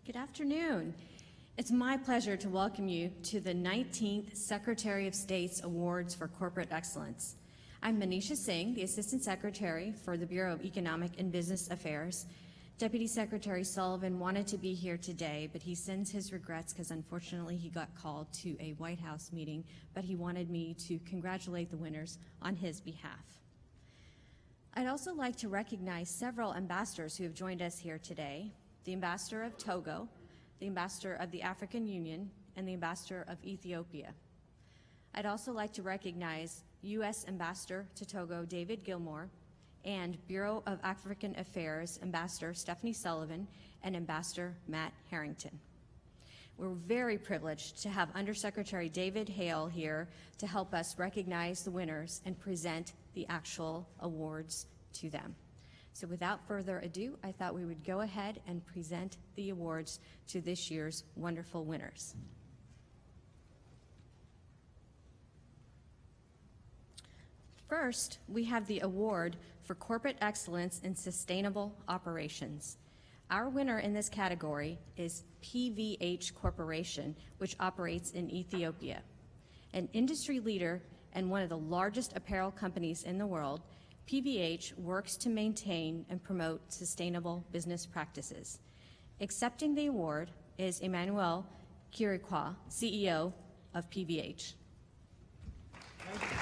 Good afternoon. It's my pleasure to welcome you to the 19th Secretary of State's Awards for Corporate Excellence. I'm Manisha Singh, the Assistant Secretary for the Bureau of Economic and Business Affairs. Deputy Secretary Sullivan wanted to be here today, but he sends his regrets because unfortunately he got called to a White House meeting, but he wanted me to congratulate the winners on his behalf. I'd also like to recognize several ambassadors who have joined us here today: the Ambassador of Togo, the Ambassador of the African Union, and the Ambassador of Ethiopia. I'd also like to recognize U.S. Ambassador to Togo David Gilmore and Bureau of African Affairs Ambassador Stephanie Sullivan and Ambassador Matt Harrington. We're very privileged to have Undersecretary David Hale here to help us recognize the winners and present the actual awards to them. So without further ado, I thought we would go ahead and present the awards to this year's wonderful winners. First, we have the award for Corporate Excellence in Sustainable Operations. Our winner in this category is PVH Corporation, which operates in Ethiopia. An industry leader and one of the largest apparel companies in the world, PVH works to maintain and promote sustainable business practices. Accepting the award is Emmanuel Kirikwa, CEO of PVH. Thank you.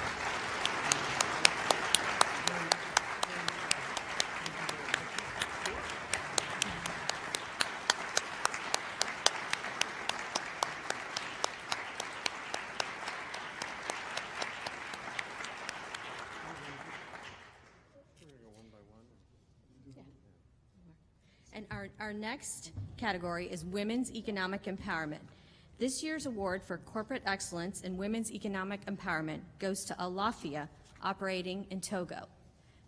And our next category is Women's Economic Empowerment. This year's award for Corporate Excellence in Women's Economic Empowerment goes to Alafia, operating in Togo.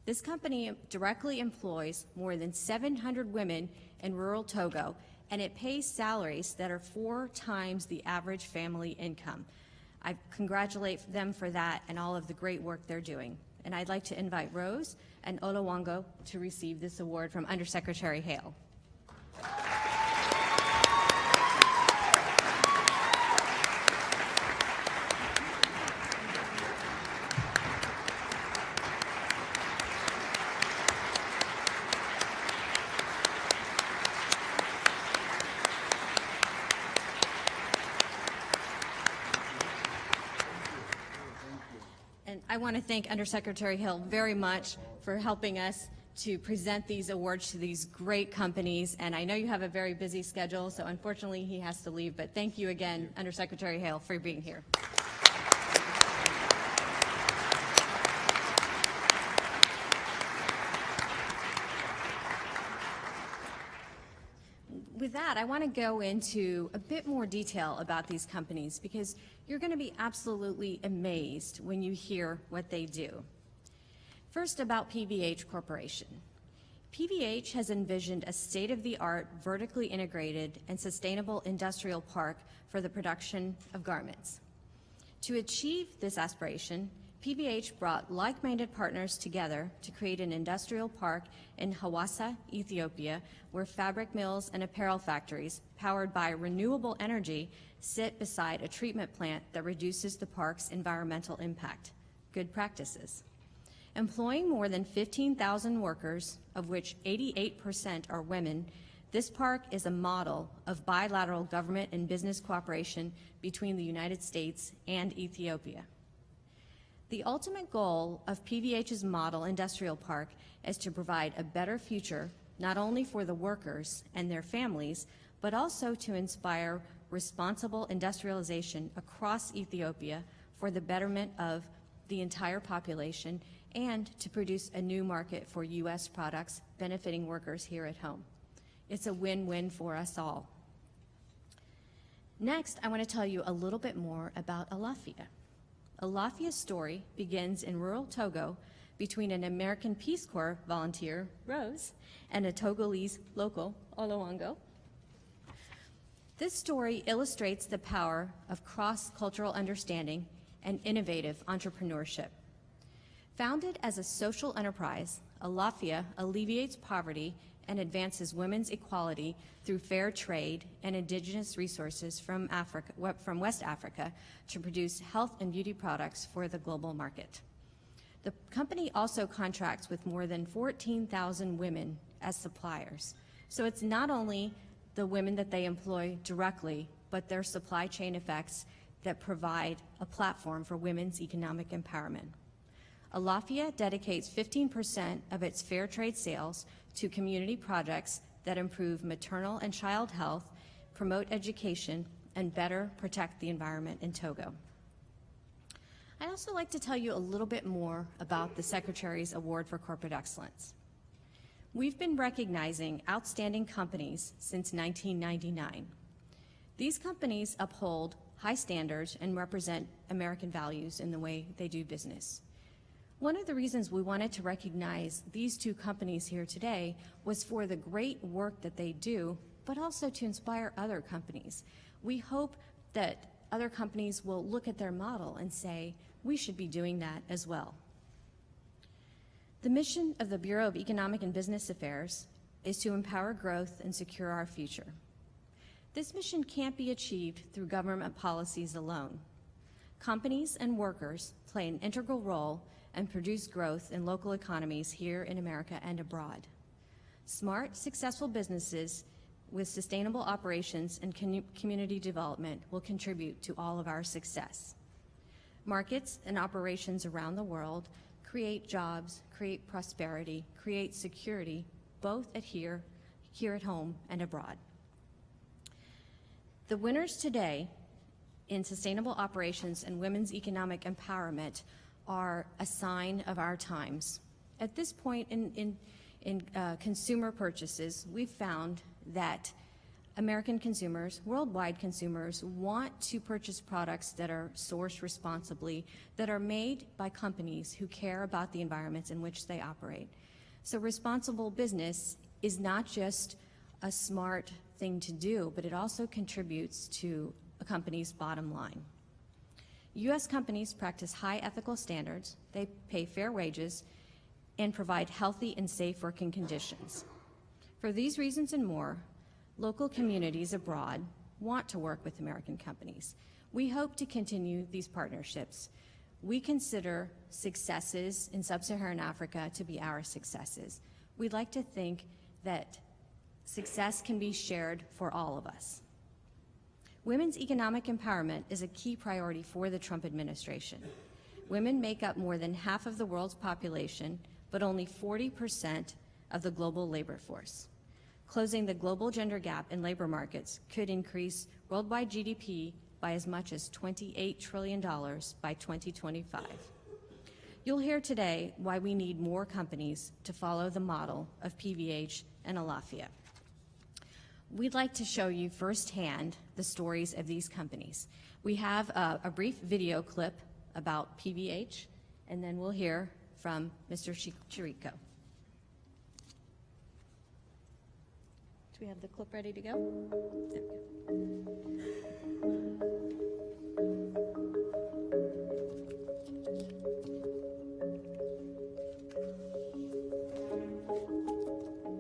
This company directly employs more than 700 women in rural Togo, and it pays salaries that are 4 times the average family income. I congratulate them for that and all of the great work they're doing. And I'd like to invite Rose and Olawango to receive this award from Undersecretary Hale. I want to thank Undersecretary Hill very much for helping us to present these awards to these great companies. And I know you have a very busy schedule, so unfortunately he has to leave. But thank you again, Undersecretary Hale, for being here. With that, I want to go into a bit more detail about these companies because you're going to be absolutely amazed when you hear what they do. First, about PVH Corporation. PVH has envisioned a state-of-the-art, vertically integrated and sustainable industrial park for the production of garments. To achieve this aspiration, PVH brought like-minded partners together to create an industrial park in Hawassa, Ethiopia, where fabric mills and apparel factories, powered by renewable energy, sit beside a treatment plant that reduces the park's environmental impact. Good practices. Employing more than 15,000 workers, of which 88% are women, this park is a model of bilateral government and business cooperation between the United States and Ethiopia. The ultimate goal of PVH's model industrial park is to provide a better future not only for the workers and their families, but also to inspire responsible industrialization across Ethiopia for the betterment of the entire population and to produce a new market for U.S. products benefiting workers here at home. It's a win-win for us all. Next, I want to tell you a little bit more about Alafia. Alafia's story begins in rural Togo between an American Peace Corps volunteer, Rose, and a Togolese local, Olawango. This story illustrates the power of cross-cultural understanding and innovative entrepreneurship. Founded as a social enterprise, Alafia alleviates poverty and advances women's equality through fair trade and indigenous resources from West Africa to produce health and beauty products for the global market. The company also contracts with more than 14,000 women as suppliers. So it's not only the women that they employ directly, but their supply chain effects that provide a platform for women's economic empowerment. Alafia dedicates 15% of its fair trade sales to community projects that improve maternal and child health, promote education, and better protect the environment in Togo. I'd also like to tell you a little bit more about the Secretary's Award for Corporate Excellence. We've been recognizing outstanding companies since 1999. These companies uphold high standards and represent American values in the way they do business. One of the reasons we wanted to recognize these two companies here today was for the great work that they do, but also to inspire other companies. We hope that other companies will look at their model and say, we should be doing that as well. The mission of the Bureau of Economic and Business Affairs is to empower growth and secure our future. This mission can't be achieved through government policies alone. Companies and workers play an integral role and produce growth in local economies here in America and abroad. Smart, successful businesses with sustainable operations and community development will contribute to all of our success. Markets and operations around the world create jobs, create prosperity, create security, both here at home and abroad. The winners today in sustainable operations and women's economic empowerment are a sign of our times. At this point in consumer purchases, we've found that American consumers, worldwide consumers, want to purchase products that are sourced responsibly, that are made by companies who care about the environments in which they operate. So responsible business is not just a smart thing to do, but it also contributes to a company's bottom line. U.S. companies practice high ethical standards, they pay fair wages, and provide healthy and safe working conditions. For these reasons and more, local communities abroad want to work with American companies. We hope to continue these partnerships. We consider successes in sub-Saharan Africa to be our successes. We'd like to think that success can be shared for all of us. Women's economic empowerment is a key priority for the Trump administration. Women make up more than half of the world's population, but only 40% of the global labor force. Closing the global gender gap in labor markets could increase worldwide GDP by as much as $28 trillion by 2025. You'll hear today why we need more companies to follow the model of PVH and Alafia. We'd like to show you firsthand the stories of these companies. We have a brief video clip about PVH, and then we'll hear from Mr. Chirico. Do we have the clip ready to go? There we go.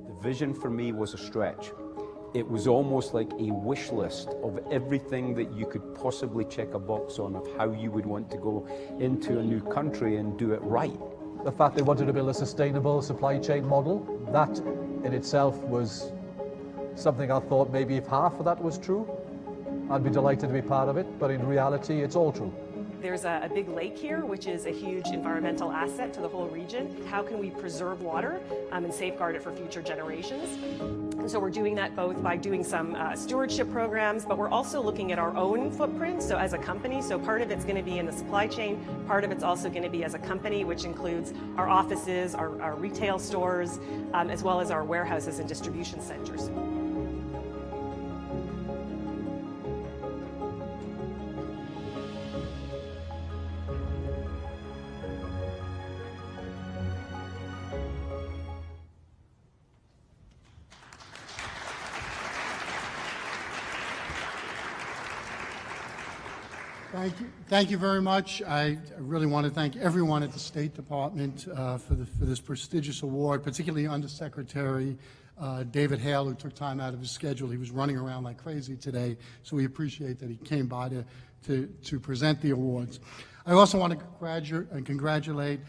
The vision for me was a stretch. It was almost like a wish list of everything that you could possibly check a box on of how you would want to go into a new country and do it right. The fact they wanted to build a sustainable supply chain model, that in itself was something I thought maybe if half of that was true, I'd be delighted to be part of it, but in reality, it's all true. There's a big lake here, which is a huge environmental asset to the whole region. How can we preserve water and safeguard it for future generations? And so we're doing that both by doing some stewardship programs, but we're also looking at our own footprint, so as a company. So part of it's going to be in the supply chain, part of it's also going to be as a company, which includes our offices, our retail stores, as well as our warehouses and distribution centers. Thank you very much. I really want to thank everyone at the State Department for this prestigious award, particularly Undersecretary David Hale, who took time out of his schedule. He was running around like crazy today, so we appreciate that he came by to present the awards. I also want to congratulate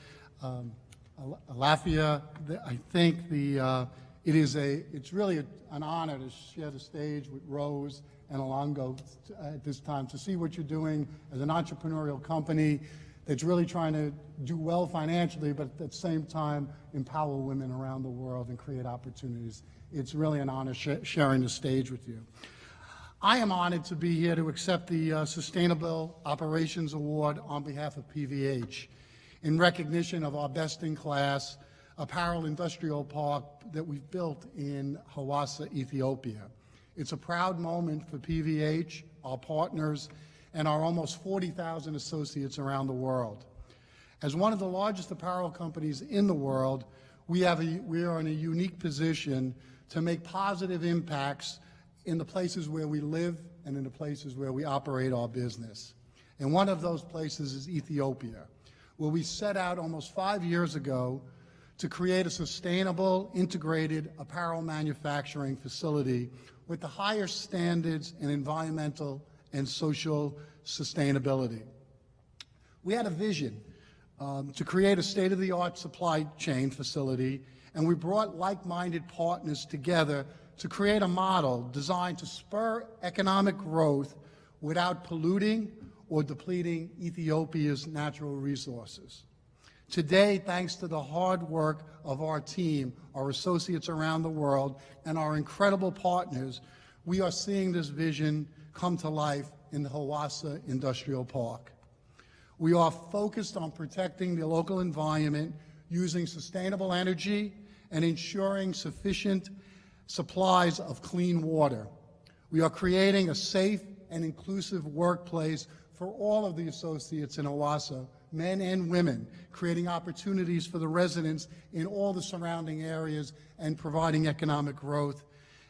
Alafia. I think it's really an honor to share the stage with Rose and Alongo at this time, to see what you're doing as an entrepreneurial company that's really trying to do well financially, but at the same time empower women around the world and create opportunities. It's really an honor sharing the stage with you. I am honored to be here to accept the Sustainable Operations Award on behalf of PVH in recognition of our best-in-class apparel industrial park that we've built in Hawassa, Ethiopia. It's a proud moment for PVH, our partners, and our almost 40,000 associates around the world. As one of the largest apparel companies in the world, we are in a unique position to make positive impacts in the places where we live and in the places where we operate our business. And one of those places is Ethiopia, where we set out almost 5 years ago to create a sustainable, integrated apparel manufacturing facility with the highest standards in environmental and social sustainability. We had a vision to create a state-of-the-art supply chain facility, and we brought like-minded partners together to create a model designed to spur economic growth without polluting or depleting Ethiopia's natural resources. Today, thanks to the hard work of our team, our associates around the world, and our incredible partners, we are seeing this vision come to life in the Hawassa Industrial Park. We are focused on protecting the local environment using sustainable energy and ensuring sufficient supplies of clean water. We are creating a safe and inclusive workplace for all of the associates in Hawassa, men and women, creating opportunities for the residents in all the surrounding areas and providing economic growth.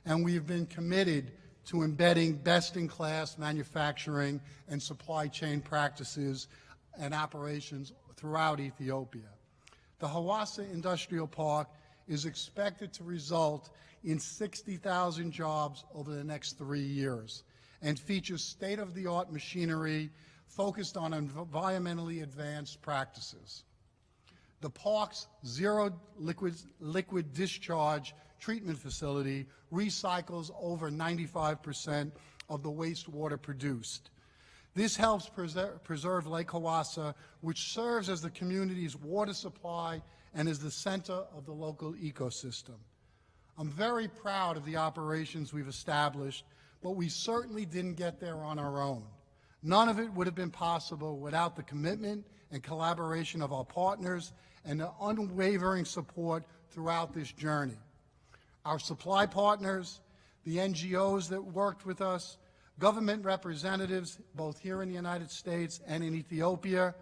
And we have been committed to embedding best-in-class manufacturing and supply chain practices and operations throughout Ethiopia. The Hawassa Industrial Park is expected to result in 60,000 jobs over the next 3 years and features state-of-the-art machinery focused on environmentally advanced practices. The park's zero liquid discharge treatment facility recycles over 95% of the wastewater produced. This helps preserve Lake Hawassa, which serves as the community's water supply and is the center of the local ecosystem. I'm very proud of the operations we've established, but we certainly didn't get there on our own. None of it would have been possible without the commitment and collaboration of our partners and the unwavering support throughout this journey. Our supply partners, the NGOs that worked with us, government representatives, both here in the United States and in Ethiopia,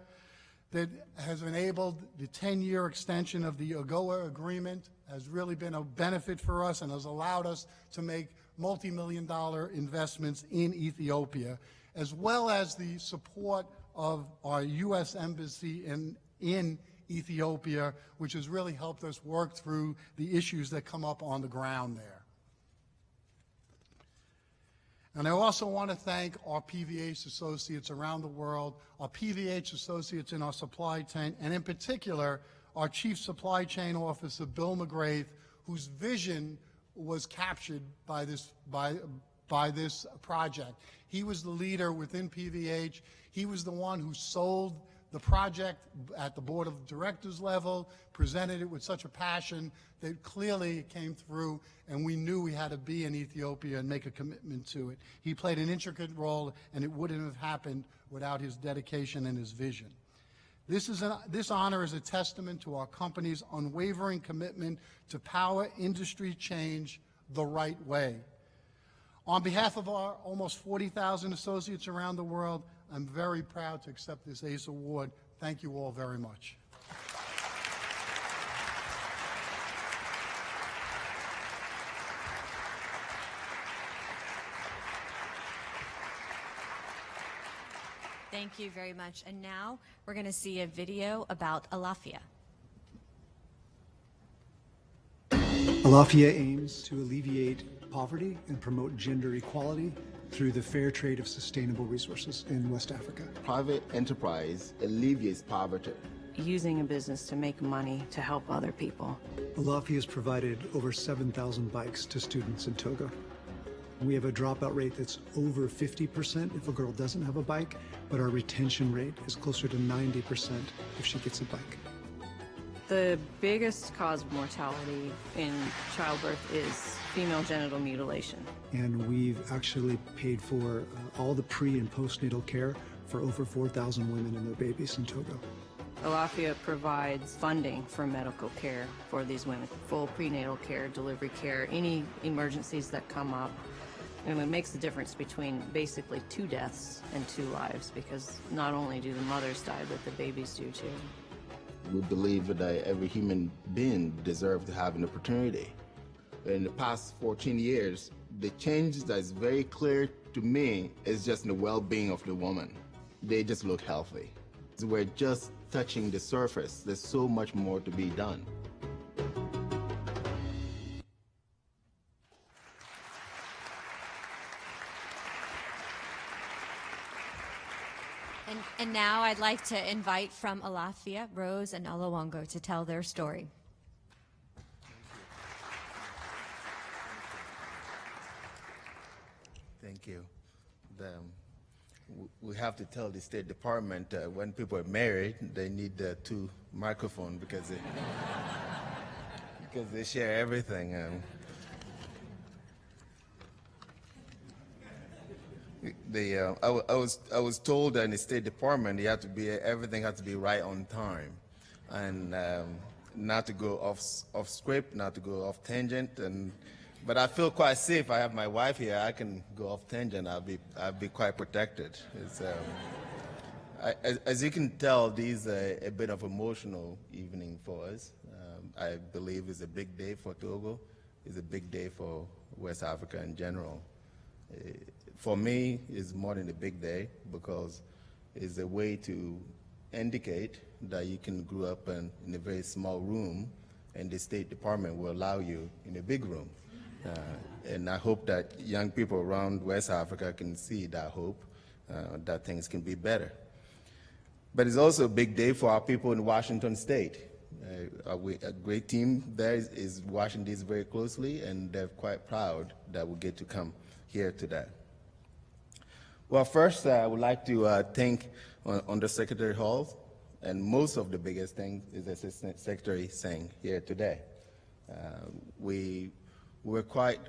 that has enabled the 10-year extension of the AGOA agreement, has really been a benefit for us and has allowed us to make multi-million-dollar investments in Ethiopia, as well as the support of our U.S. Embassy in Ethiopia, which has really helped us work through the issues that come up on the ground there. And I also want to thank our PVH associates around the world, our PVH associates in our supply chain, and in particular, our Chief Supply Chain Officer, Bill McGrath, whose vision was captured by this project. He was the leader within PVH. He was the one who sold the project at the board of directors level, presented it with such a passion that clearly it came through, and we knew we had to be in Ethiopia and make a commitment to it. He played an intricate role, and it wouldn't have happened without his dedication and his vision. This honor is a testament to our company's unwavering commitment to power industry change the right way. On behalf of our almost 40,000 associates around the world, I'm very proud to accept this ACE Award. Thank you all very much. Thank you very much. And now we're going to see a video about Alafia. Alafia aims to alleviate poverty and promote gender equality through the fair trade of sustainable resources in West Africa. Private enterprise alleviates poverty. Using a business to make money to help other people. Alafia has provided over 7,000 bikes to students in Togo. We have a dropout rate that's over 50% if a girl doesn't have a bike, but our retention rate is closer to 90% if she gets a bike. The biggest cause of mortality in childbirth is female genital mutilation. And we've actually paid for all the pre- and postnatal care for over 4,000 women and their babies in Togo. Alafia provides funding for medical care for these women, full prenatal care, delivery care, any emergencies that come up. And it makes the difference between basically 2 deaths and 2 lives, because not only do the mothers die, but the babies do too. We believe that every human being deserves to have an opportunity. In the past 14 years, the change that is very clear to me is just in the well-being of the woman. They just look healthy. We're just touching the surface. There's so much more to be done. And now I'd like to invite from Alafia, Rose and Alawongo to tell their story. Thank you. We have to tell the State Department when people are married, they need 2 microphones because they share everything. I was told that in the State Department everything has to be right on time, and not to go off script, not to go off tangent. But I feel quite safe. I have my wife here. I can go off tangent. I'll be quite protected. As you can tell, this is a bit of emotional evening for us. I believe it's a big day for Togo. It's a big day for West Africa in general. For me, it's more than a big day because it's a way to indicate that you can grow up in a very small room, and the State Department will allow you in a big room. And I hope that young people around West Africa can see that hope, that things can be better. But it's also a big day for our people in Washington State. A great team there is watching this very closely, and they're quite proud that we get to come here today. Well, first, I would like to thank Undersecretary Hall, and most of the biggest thing is Assistant Secretary Singh here today. We're quite,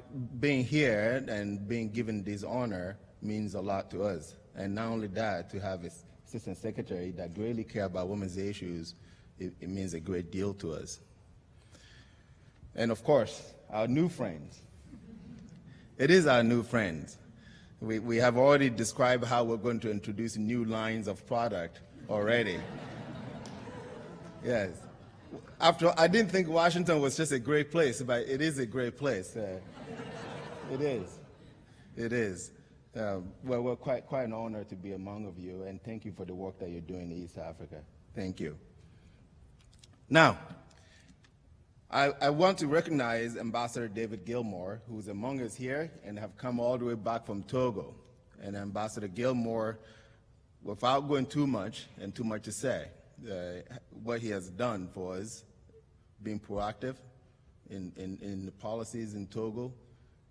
being here and being given this honor means a lot to us. And not only that, to have an Assistant Secretary that greatly care about women's issues, it means a great deal to us. And of course, our new friends. It is our new friends. We have already described how we're going to introduce new lines of product already. Yes. After all, I didn't think Washington was just a great place, but it is a great place. It is. It is. Well, we're quite an honor to be among of you, and thank you for the work that you're doing in East Africa. Thank you. Now, I want to recognize Ambassador David Gilmore, who's among us here and have come all the way back from Togo. And Ambassador Gilmore, without going too much to say, what he has done for us, being proactive in the policies in Togo,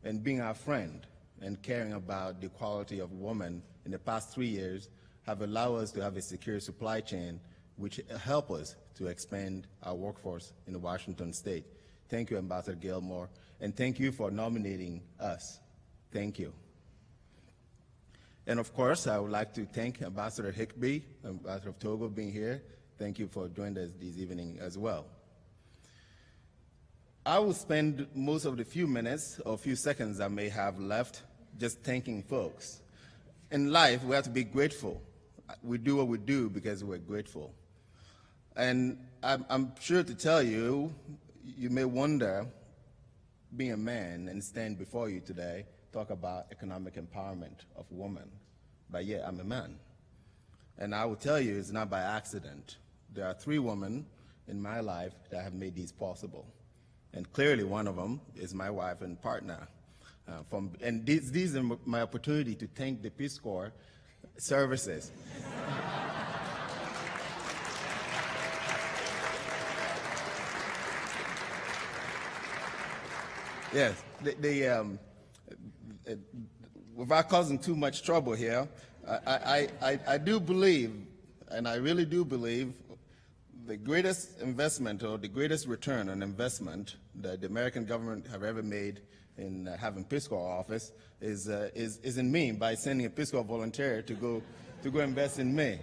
and being our friend and caring about the quality of women in the past 3 years have allowed us to have a secure supply chain which help us to expand our workforce in Washington State. Thank you, Ambassador Gilmore, and thank you for nominating us. Thank you. And of course, I would like to thank Ambassador Hickby, Ambassador of Togo, being here. Thank you for joining us this evening as well. I will spend most of the few minutes or few seconds I may have left just thanking folks. In life, we have to be grateful. We do what we do because we're grateful. And I'm sure to tell you, you may wonder, being a man and stand before you today, talk about economic empowerment of women. But yeah, I'm a man. And I will tell you, it's not by accident. There are 3 women in my life that have made these possible. And clearly one of them is my wife and partner. And these are my opportunity to thank the Peace Corps services. Yes, without causing too much trouble here, I do believe, and I really do believe, the greatest investment or the greatest return on investment that the American government have ever made in having Peace Corps office is in me, by sending a Peace Corps volunteer to go invest in me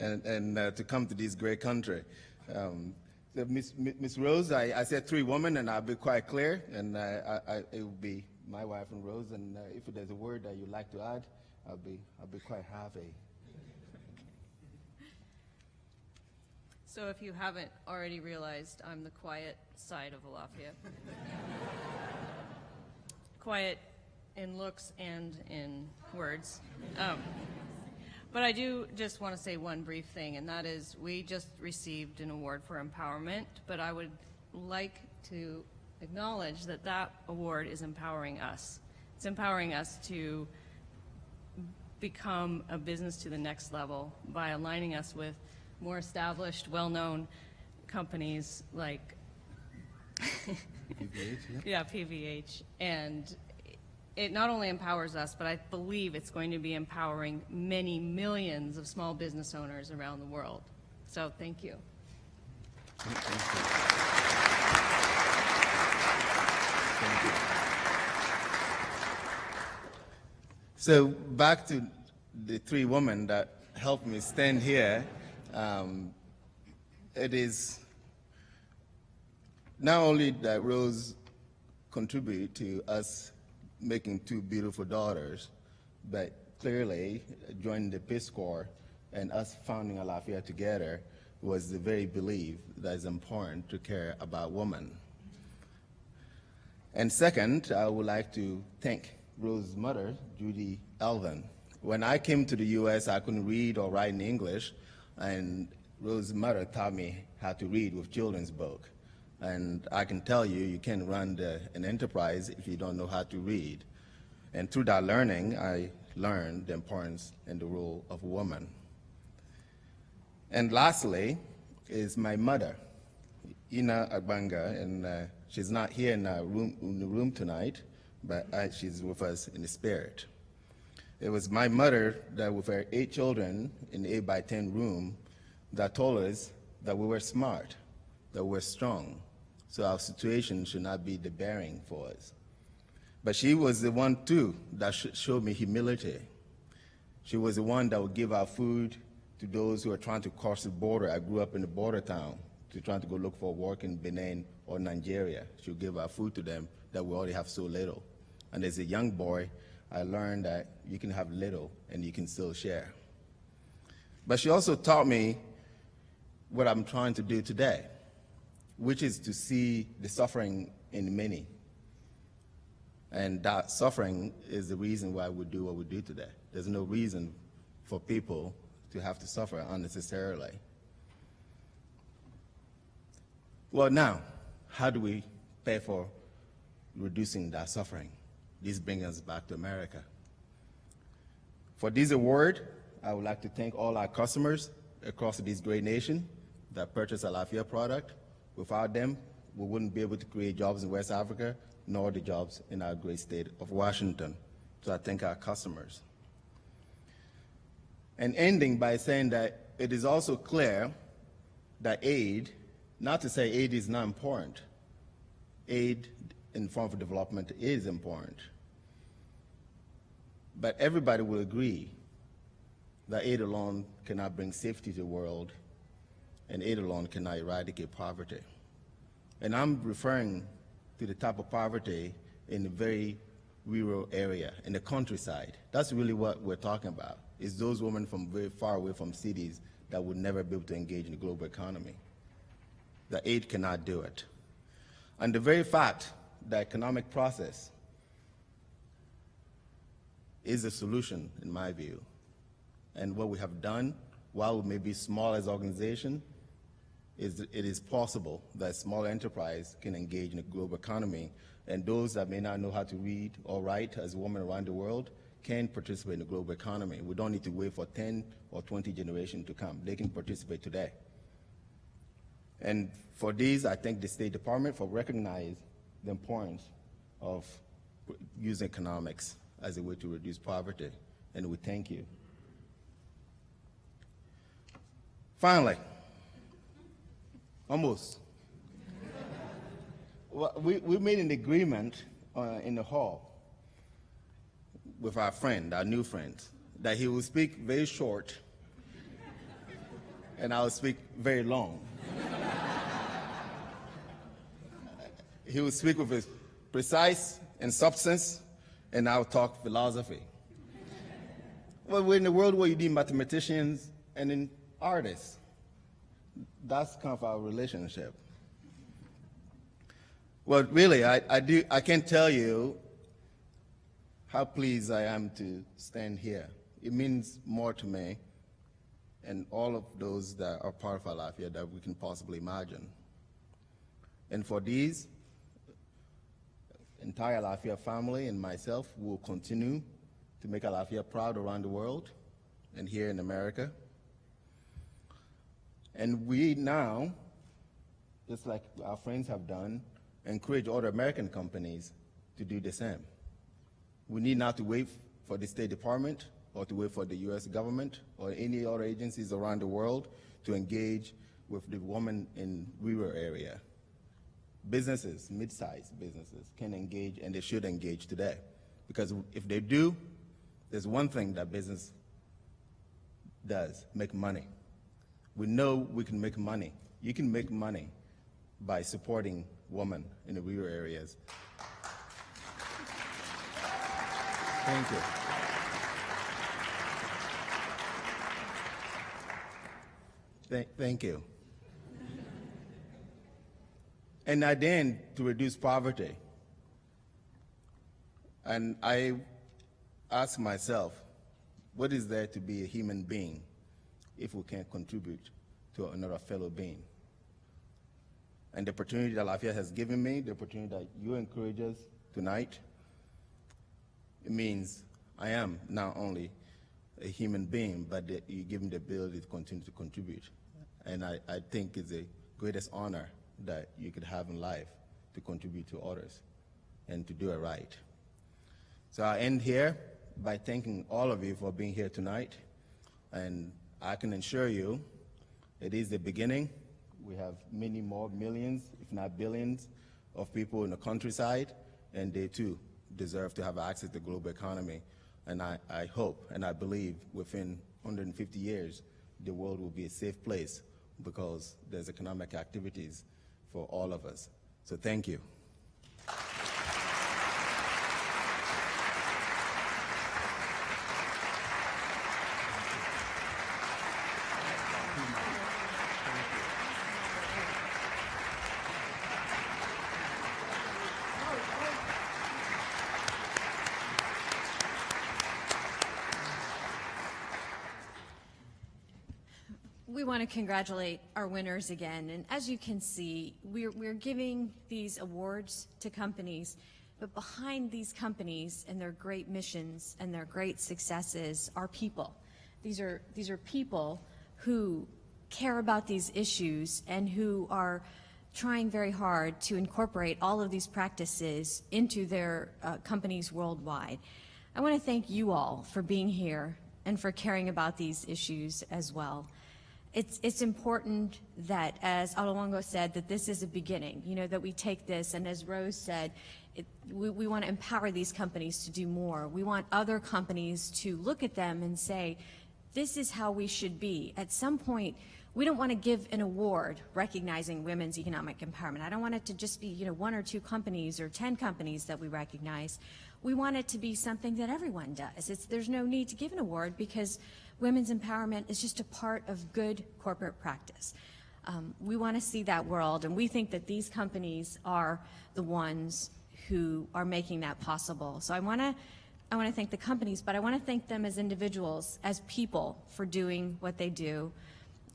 and to come to this great country. So Ms. Rose, I said 3 women, and I'll be quite clear, and it will be my wife and Rose, and if there's a word that you'd like to add, I'll be quite happy. So if you haven't already realized, I'm the quiet side of Alafia. Quiet in looks and in words. But I do just want to say one brief thing, and that is we just received an award for empowerment, but I would like to acknowledge that that award is empowering us. It's empowering us to become a business to the next level by aligning us with more established, well-known companies like PVH, yeah, PVH. And it not only empowers us, but I believe it's going to be empowering many millions of small business owners around the world. So thank you. Thank you. So back to the 3 women that helped me stand here. It is not only that Rose contributed to us making 2 beautiful daughters, but clearly joining the Peace Corps and us founding Alafia together was the very belief that it's important to care about women. And second, I would like to thank Rose's mother, Judy Elvin. When I came to the U.S., I couldn't read or write in English, and Rose's mother taught me how to read with children's book. And I can tell you, you can't run an enterprise if you don't know how to read. And through that learning, I learned the importance and the role of a woman. And lastly is my mother, Ina Agbanga, and she's not here in the room tonight, but she's with us in the spirit. It was my mother that, with her 8 children in the 8x10 room, that told us that we were smart, that we were strong, so our situation should not be the bearing for us. But she was the one, too, that showed me humility. She was the one that would give our food to those who are trying to cross the border. I grew up in a border town, trying to go look for work in Benin or Nigeria. She would give our food to them that we already have so little. And as a young boy, I learned that you can have little and you can still share. But she also taught me what I'm trying to do today, which is to see the suffering in many. And that suffering is the reason why we do what we do today. There's no reason for people to have to suffer unnecessarily. Well, now, how do we pay for reducing that suffering? This brings us back to America. For this award, I would like to thank all our customers across this great nation that purchase Alafia product. Without them, we wouldn't be able to create jobs in West Africa, nor the jobs in our great state of Washington. So I thank our customers. And ending by saying that it is also clear that aid, not to say aid is not important, aid in form of development is important. But everybody will agree that aid alone cannot bring safety to the world, and aid alone cannot eradicate poverty. And I'm referring to the type of poverty in a very rural area, in the countryside. That's really what we're talking about, is those women from very far away from cities that would never be able to engage in the global economy. The aid cannot do it. And the very fact that economic process is a solution, in my view. And what we have done, while we may be small as an organization, it is possible that small enterprise can engage in the global economy, and those that may not know how to read or write as women around the world can participate in the global economy. We don't need to wait for 10 or 20 generations to come. They can participate today. And for these, I thank the State Department for recognizing the importance of using economics as a way to reduce poverty, and we thank you. Finally, almost. Well, we made an agreement in the hall with our friend, our new friend, that he will speak very short and I will speak very long. He will speak with his precise and substance, and I'll talk philosophy. Well, we're in a world where you need mathematicians and then artists. That's kind of our relationship. Well, really, I can't tell you how pleased I am to stand here. It means more to me and all of those that are part of Alafia that we can possibly imagine. And for these, entire Alafia family and myself will continue to make Alafia proud around the world and here in America. And we now, just like our friends have done, encourage other American companies to do the same. We need not to wait for the State Department or to wait for the US government or any other agencies around the world to engage with the women in rural area. Businesses, mid-sized businesses, can engage, and they should engage today. Because if they do, there's one thing that business does: make money. We know we can make money. You can make money by supporting women in the rural areas. Thank you. Thank you. And then to reduce poverty. And I ask myself, what is there to be a human being if we can't contribute to another fellow being? And the opportunity that Alafia has given me, the opportunity that you encourage us tonight, it means I am not only a human being, but that you give me the ability to continue to contribute. And I think it's the greatest honor that you could have in life, to contribute to others and to do it right. So I end here by thanking all of you for being here tonight. And I can assure you it is the beginning. We have many more millions, if not billions, of people in the countryside, and they too deserve to have access to the global economy. And I hope and I believe within 150 years, the world will be a safe place because there's economic activities for all of us. So thank you. We want to congratulate our winners again, and as you can see, we're giving these awards to companies, but behind these companies and their great missions and their great successes are people. These are people who care about these issues and who are trying very hard to incorporate all of these practices into their companies worldwide. I want to thank you all for being here and for caring about these issues as well. It's important that, as Alongo said, that this is a beginning, that we take this, and as Rose said, we want to empower these companies to do more. We want other companies to look at them and say, this is how we should be. At some point, we don't want to give an award recognizing women's economic empowerment. I don't want it to just be, 1 or 2 companies or 10 companies that we recognize. We want it to be something that everyone does. There's no need to give an award because women's empowerment is just a part of good corporate practice. We want to see that world, and we think that these companies are the ones who are making that possible. So I want to thank the companies, but I want to thank them as individuals, as people, for doing what they do.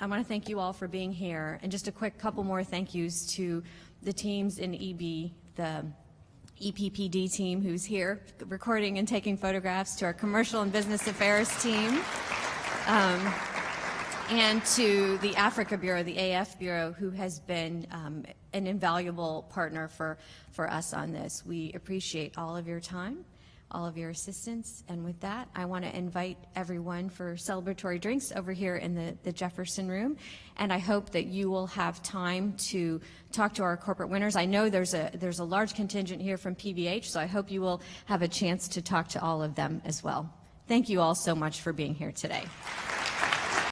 I want to thank you all for being here. And just a quick couple more thank yous to the teams in EB, the EPPD team who's here recording and taking photographs, to our commercial and business affairs team, and to the Africa Bureau, the AF Bureau, who has been an invaluable partner for us on this. We appreciate all of your time, all of your assistance, and with that, I want to invite everyone for celebratory drinks over here in the Jefferson Room, and I hope that you will have time to talk to our corporate winners. I know there's a large contingent here from PVH, so I hope you will have a chance to talk to all of them as well. Thank you all so much for being here today.